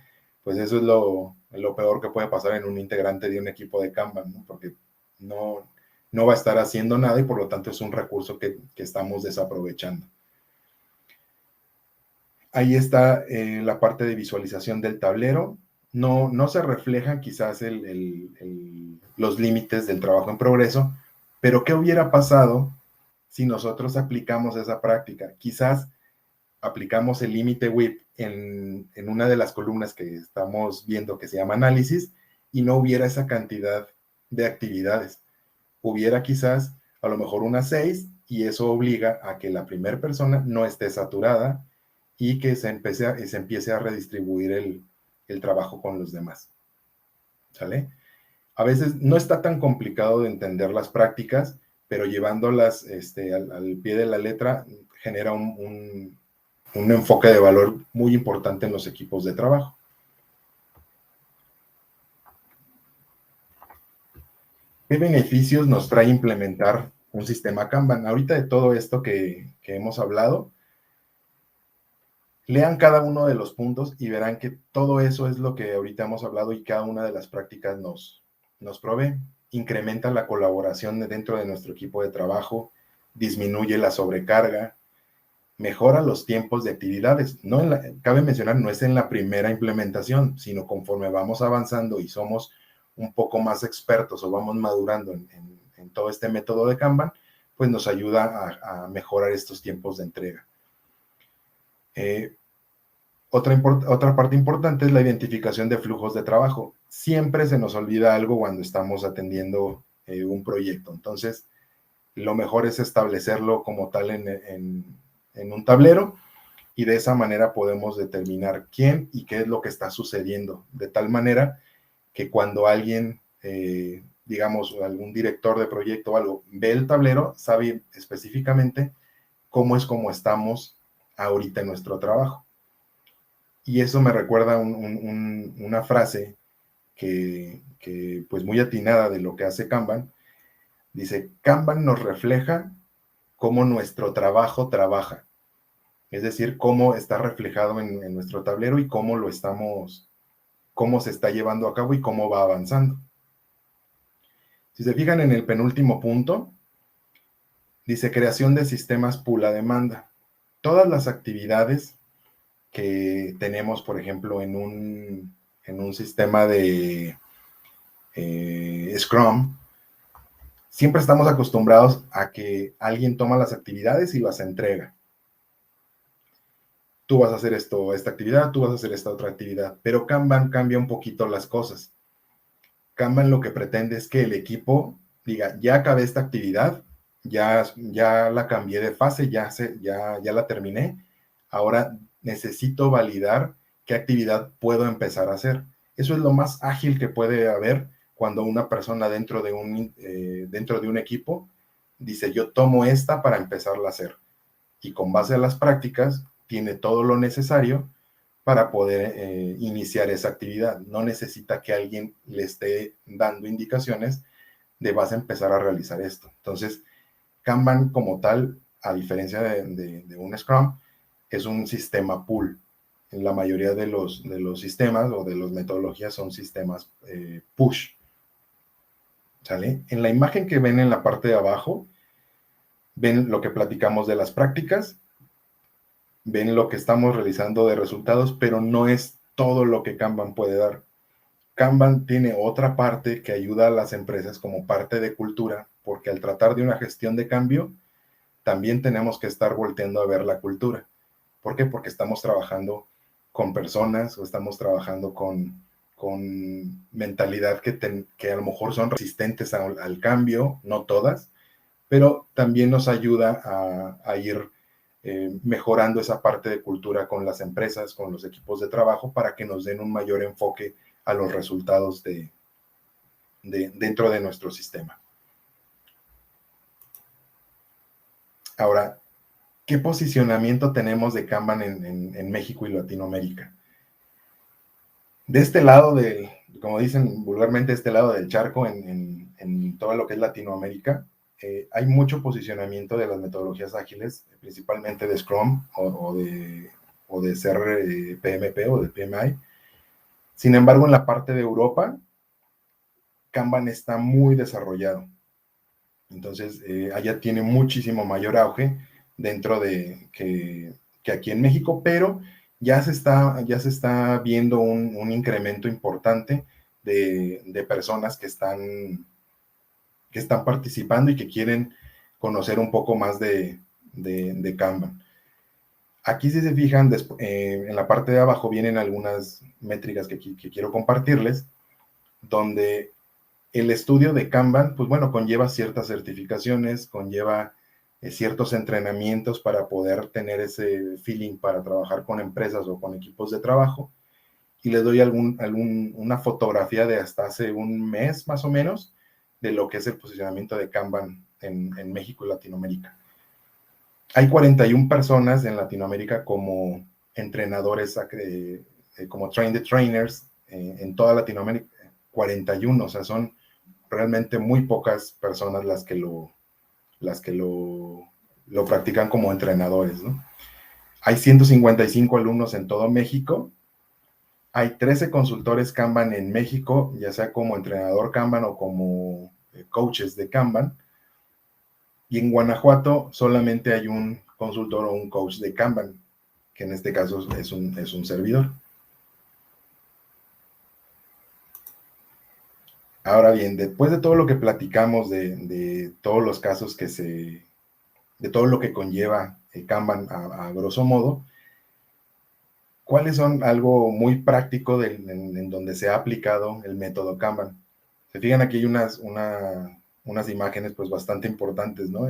pues eso es lo peor que puede pasar en un integrante de un equipo de Kanban, ¿no? Porque no va a estar haciendo nada y por lo tanto es un recurso que estamos desaprovechando. Ahí está la parte de visualización del tablero. No se reflejan quizás los límites del trabajo en progreso, pero ¿qué hubiera pasado si nosotros aplicamos esa práctica? Quizás aplicamos el límite WIP en una de las columnas que estamos viendo que se llama análisis y no hubiera esa cantidad de actividades. Hubiera quizás a lo mejor unas 6 y eso obliga a que la primera persona no esté saturada y que se empiece a redistribuir el trabajo con los demás. ¿Sale? A veces no está tan complicado de entender las prácticas, pero llevándolas al pie de la letra genera un enfoque de valor muy importante en los equipos de trabajo. ¿Qué beneficios nos trae implementar un sistema Kanban? Ahorita de todo esto que hemos hablado, lean cada uno de los puntos y verán que todo eso es lo que ahorita hemos hablado y cada una de las prácticas nos provee. Incrementa la colaboración dentro de nuestro equipo de trabajo, disminuye la sobrecarga, mejora los tiempos de actividades. No cabe mencionar, no es en la primera implementación, sino conforme vamos avanzando y somos un poco más expertos o vamos madurando en todo este método de Kanban, pues nos ayuda a mejorar estos tiempos de entrega. Otra parte importante es la identificación de flujos de trabajo. Siempre se nos olvida algo cuando estamos atendiendo un proyecto. Entonces, lo mejor es establecerlo como tal en un tablero y de esa manera podemos determinar quién y qué es lo que está sucediendo. De tal manera que cuando alguien, digamos, algún director de proyecto o algo, ve el tablero, sabe específicamente cómo es como estamos ahorita en nuestro trabajo. Y eso me recuerda una frase que pues muy atinada de lo que hace Kanban. Dice, Kanban nos refleja cómo nuestro trabajo trabaja. Es decir, cómo está reflejado en nuestro tablero y cómo lo estamos, cómo se está llevando a cabo y cómo va avanzando. Si se fijan en el penúltimo punto, dice creación de sistemas pool a demanda. Todas las actividades que tenemos, por ejemplo, en un sistema de Scrum, siempre estamos acostumbrados a que alguien toma las actividades y las entrega. Tú vas a hacer esta actividad, tú vas a hacer esta otra actividad, pero Kanban cambia un poquito las cosas. Kanban lo que pretende es que el equipo diga, ya acabé esta actividad, ya la cambié de fase, ya la terminé, ahora necesito validar qué actividad puedo empezar a hacer. Eso es lo más ágil que puede haber cuando una persona dentro de un equipo dice, yo tomo esta para empezarla a hacer. Y con base a las prácticas, tiene todo lo necesario para poder iniciar esa actividad. No necesita que alguien le esté dando indicaciones de vas a empezar a realizar esto. Entonces, Kanban como tal, a diferencia de un Scrum, es un sistema pool. En la mayoría de los sistemas o de las metodologías son sistemas push. ¿Sale? En la imagen que ven en la parte de abajo, ven lo que platicamos de las prácticas, ven lo que estamos realizando de resultados, pero no es todo lo que Kanban puede dar. Kanban tiene otra parte que ayuda a las empresas como parte de cultura, porque al tratar de una gestión de cambio, también tenemos que estar volteando a ver la cultura. ¿Por qué? Porque estamos trabajando con personas o estamos trabajando con mentalidad que a lo mejor son resistentes al cambio, no todas, pero también nos ayuda a ir mejorando esa parte de cultura con las empresas, con los equipos de trabajo, para que nos den un mayor enfoque a los resultados dentro de nuestro sistema. Ahora, ¿qué posicionamiento tenemos de Kanban en México y Latinoamérica? De este lado como dicen vulgarmente, de este lado del charco, en todo lo que es Latinoamérica, hay mucho posicionamiento de las metodologías ágiles, principalmente de Scrum o de ser PMP o de PMI. Sin embargo, en la parte de Europa, Kanban está muy desarrollado. Entonces, allá tiene muchísimo mayor auge dentro de que aquí en México, pero ya se está viendo un incremento importante de personas que están participando y que quieren conocer un poco más de Kanban. Aquí, si se fijan, en la parte de abajo vienen algunas métricas que quiero compartirles, donde el estudio de Kanban, pues bueno, conlleva ciertas certificaciones, conlleva ciertos entrenamientos para poder tener ese feeling para trabajar con empresas o con equipos de trabajo. Y les doy una fotografía de hasta hace un mes más o menos de lo que es el posicionamiento de Kanban en México y Latinoamérica. Hay 41 personas en Latinoamérica como entrenadores, como train the trainers en toda Latinoamérica. 41, o sea, son realmente muy pocas personas las que lo practican como entrenadores, ¿no? Hay 155 alumnos en todo México. Hay 13 consultores Kanban en México, ya sea como entrenador Kanban o como coaches de Kanban. Y en Guanajuato solamente hay un consultor o un coach de Kanban, que en este caso es un servidor. Ahora bien, después de todo lo que platicamos de todos los casos de todo lo que conlleva el Kanban a grosso modo, ¿cuáles son algo muy práctico en donde se ha aplicado el método Kanban? Se fijan aquí hay unas imágenes pues bastante importantes, ¿no?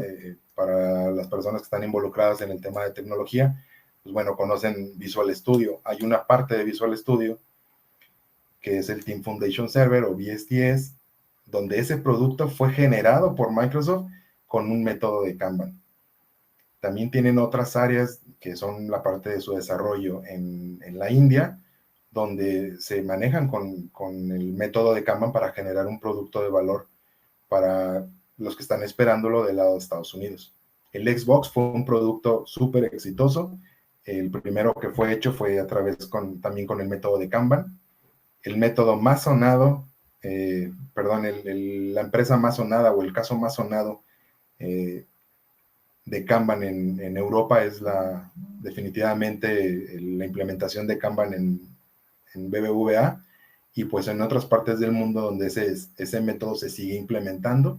Para las personas que están involucradas en el tema de tecnología, pues bueno, conocen Visual Studio. Hay una parte de Visual Studio que es el Team Foundation Server o VSTS, donde ese producto fue generado por Microsoft con un método de Kanban. También tienen otras áreas que son la parte de su desarrollo en la India, donde se manejan con el método de Kanban para generar un producto de valor para los que están esperándolo del lado de Estados Unidos. El Xbox fue un producto súper exitoso. El primero que fue hecho fue a través también con el método de Kanban. El método más sonado, perdón, la empresa más sonada o el caso más sonado de Kanban en Europa es definitivamente la implementación de Kanban en BBVA, y pues en otras partes del mundo donde ese método se sigue implementando.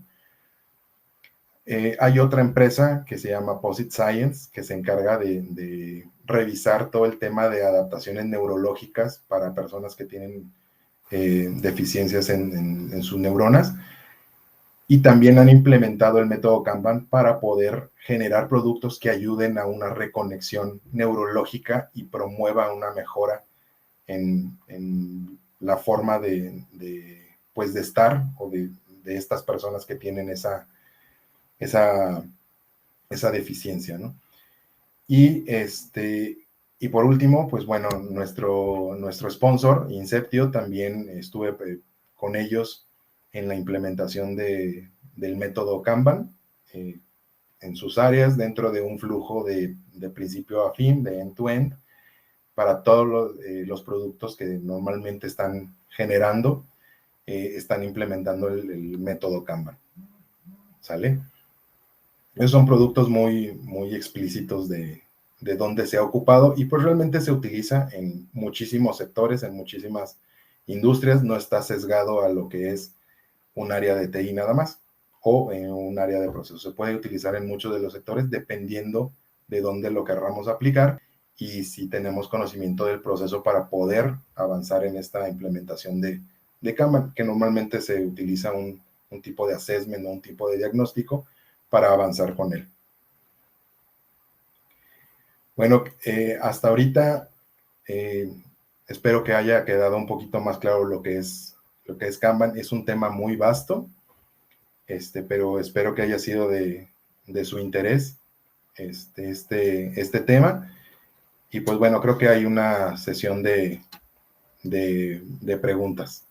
Hay otra empresa que se llama Posit Science, que se encarga de revisar todo el tema de adaptaciones neurológicas para personas que tienen deficiencias en sus neuronas, y también han implementado el método Kanban para poder generar productos que ayuden a una reconexión neurológica y promueva una mejora en la forma pues de estar o de estas personas que tienen esa, esa deficiencia, ¿no? Y, y por último, pues bueno, nuestro sponsor, Inceptio, también estuve con ellos en la implementación del método Kanban en sus áreas dentro de un flujo de principio a fin, de end-to-end, para todos los productos que normalmente están generando, están implementando el método Kanban. ¿Sale? Esos son productos muy, muy explícitos de dónde se ha ocupado, y pues realmente se utiliza en muchísimos sectores, en muchísimas industrias. No está sesgado a lo que es un área de TI nada más o en un área de proceso. Se puede utilizar en muchos de los sectores dependiendo de dónde lo querramos aplicar y si tenemos conocimiento del proceso para poder avanzar en esta implementación de Kanban, que normalmente se utiliza un tipo de assessment o un tipo de diagnóstico para avanzar con él. Bueno, hasta ahorita espero que haya quedado un poquito más claro lo que es Kanban. Es un tema muy vasto, pero espero que haya sido de su interés este tema. Y pues bueno, creo que hay una sesión de preguntas.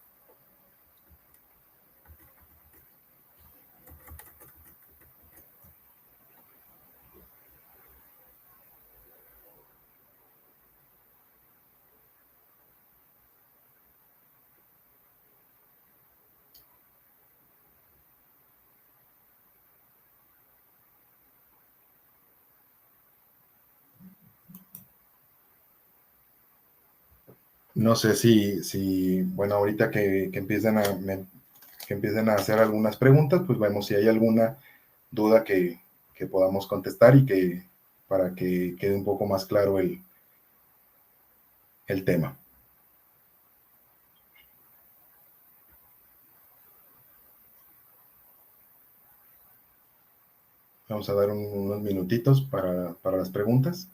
No sé si bueno, ahorita que empiecen a hacer algunas preguntas, pues vemos si hay alguna duda que podamos contestar y para que quede un poco más claro el tema. Vamos a dar unos minutitos para las preguntas.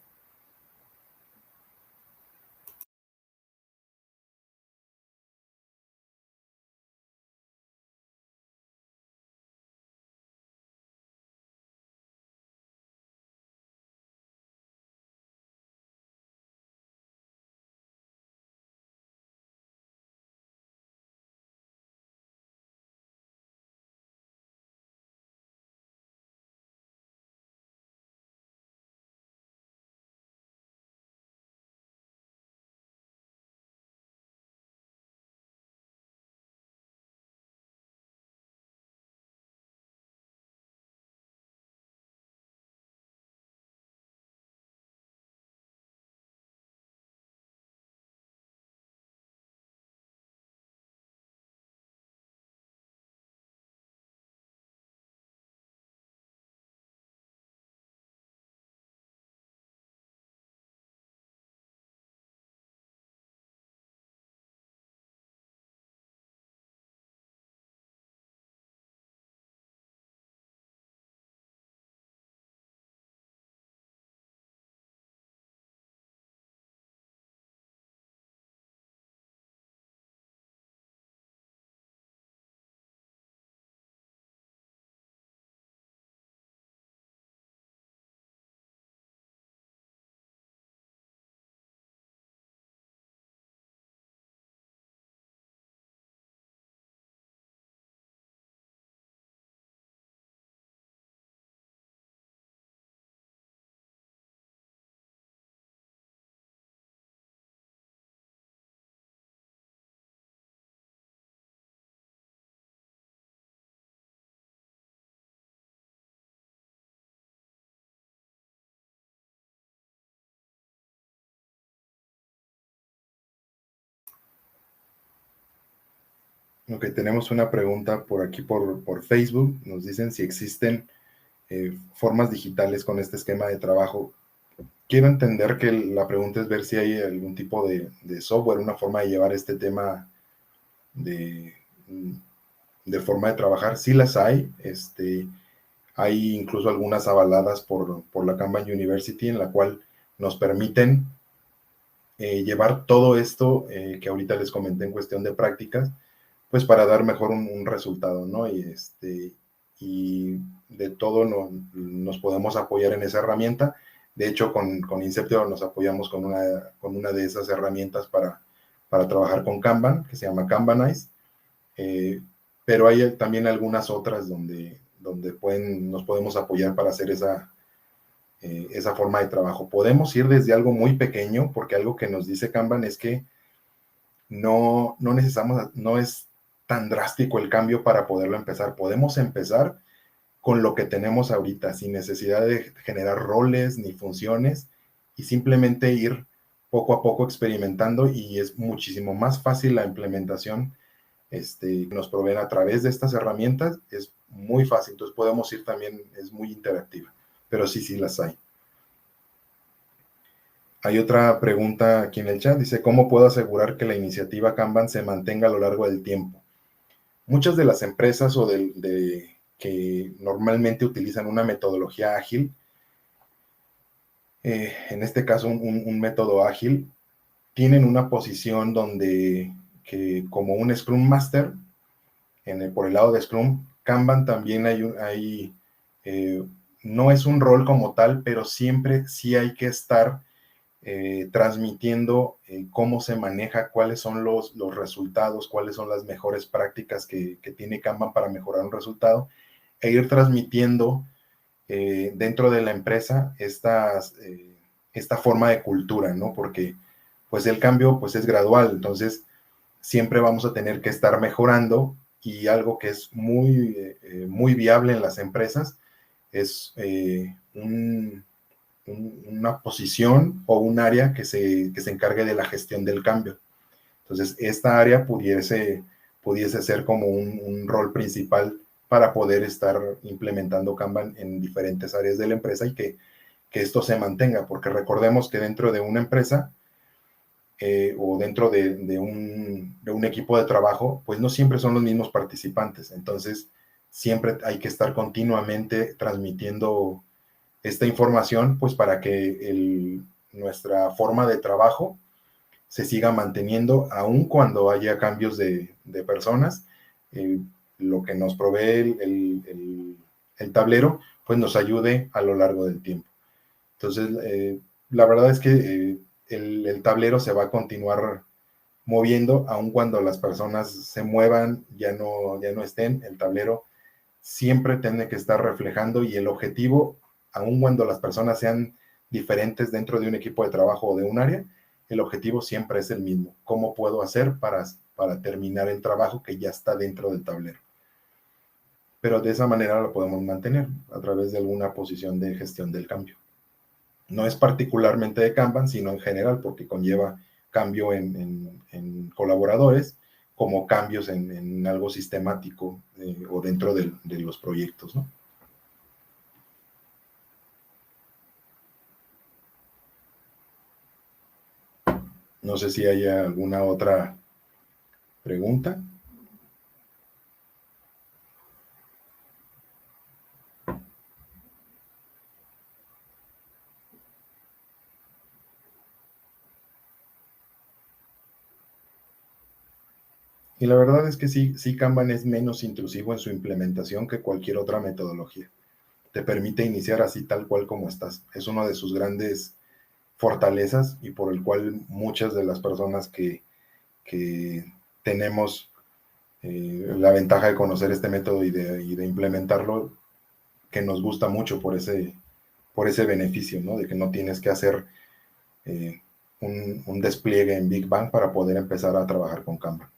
Ok, tenemos una pregunta por aquí por Facebook. Nos dicen si existen formas digitales con este esquema de trabajo. Quiero entender que la pregunta es ver si hay algún tipo de software, una forma de llevar este tema de, de forma de trabajar. Sí las hay. Hay incluso algunas avaladas por la Kanban University en la cual nos permiten llevar todo esto que ahorita les comenté en cuestión de prácticas, pues para dar mejor un resultado, ¿no? Y de todo nos podemos apoyar en esa herramienta. De hecho, con Inceptio nos apoyamos con una de esas herramientas para trabajar con Kanban, que se llama Kanbanize. Eh, pero hay también algunas otras donde nos podemos apoyar para hacer esa forma de trabajo. Podemos ir desde algo muy pequeño, porque algo que nos dice Kanban es que no necesitamos, no es tan drástico el cambio para poderlo empezar. Podemos empezar con lo que tenemos ahorita, sin necesidad de generar roles ni funciones y simplemente ir poco a poco experimentando y es muchísimo más fácil la implementación que nos proveen a través de estas herramientas, es muy fácil, entonces podemos ir también, es muy interactiva, pero sí, sí las hay. Hay otra pregunta aquí en el chat, dice, ¿cómo puedo asegurar que la iniciativa Kanban se mantenga a lo largo del tiempo? Muchas de las empresas que normalmente utilizan una metodología ágil, en este caso un método ágil, tienen una posición donde, que como un Scrum Master, por el lado de Scrum, Kanban también eh, no es un rol como tal, pero siempre sí hay que estar transmitiendo cómo se maneja, cuáles son los resultados, cuáles son las mejores prácticas que tiene Kanban para mejorar un resultado, e ir transmitiendo dentro de la empresa esta forma de cultura, ¿no? Porque pues el cambio pues es gradual, entonces siempre vamos a tener que estar mejorando y algo que es muy viable en las empresas es una posición o un área que se encargue de la gestión del cambio. Entonces, esta área pudiese ser como un rol principal para poder estar implementando Kanban en diferentes áreas de la empresa y que esto se mantenga, porque recordemos que dentro de una empresa o dentro de un equipo de trabajo, pues no siempre son los mismos participantes. Entonces, siempre hay que estar continuamente transmitiendo esta información, pues para que nuestra forma de trabajo se siga manteniendo, aun cuando haya cambios de personas. Eh, lo que nos provee el tablero, pues nos ayude a lo largo del tiempo. Entonces, la verdad es que el tablero se va a continuar moviendo, aun cuando las personas se muevan, ya no estén, el tablero siempre tiene que estar reflejando y el objetivo, aun cuando las personas sean diferentes dentro de un equipo de trabajo o de un área, el objetivo siempre es el mismo. ¿Cómo puedo hacer para terminar el trabajo que ya está dentro del tablero? Pero de esa manera lo podemos mantener a través de alguna posición de gestión del cambio. No es particularmente de Kanban, sino en general, porque conlleva cambio en colaboradores, como cambios en algo sistemático o dentro de los proyectos, ¿no? No sé si hay alguna otra pregunta. Y la verdad es que sí Kanban es menos intrusivo en su implementación que cualquier otra metodología. Te permite iniciar así tal cual como estás. Es una de sus grandes fortalezas y por el cual muchas de las personas que tenemos la ventaja de conocer este método y de implementarlo, que nos gusta mucho por ese beneficio, ¿no? De que no tienes que hacer eh, un despliegue en Big Bang para poder empezar a trabajar con Kanban.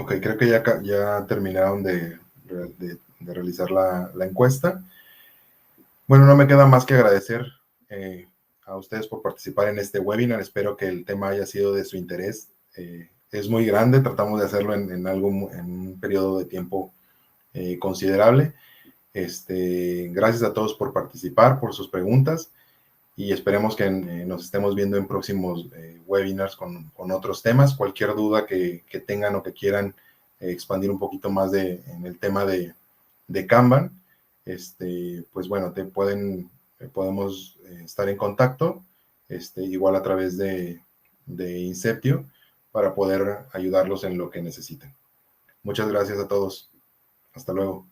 Ok, creo que ya terminaron de realizar la encuesta. Bueno, no me queda más que agradecer eh, a ustedes por participar en este webinar. Espero que el tema haya sido de su interés. Es muy grande, tratamos de hacerlo en un periodo de tiempo considerable. Gracias a todos por participar, por sus preguntas y esperemos que nos estemos viendo en próximos webinars con otros temas. Cualquier duda que tengan o que quieran expandir un poquito más en el tema de Kanban, pues bueno, podemos estar en contacto, igual a través de Inceptio, para poder ayudarlos en lo que necesiten. Muchas gracias a todos. Hasta luego.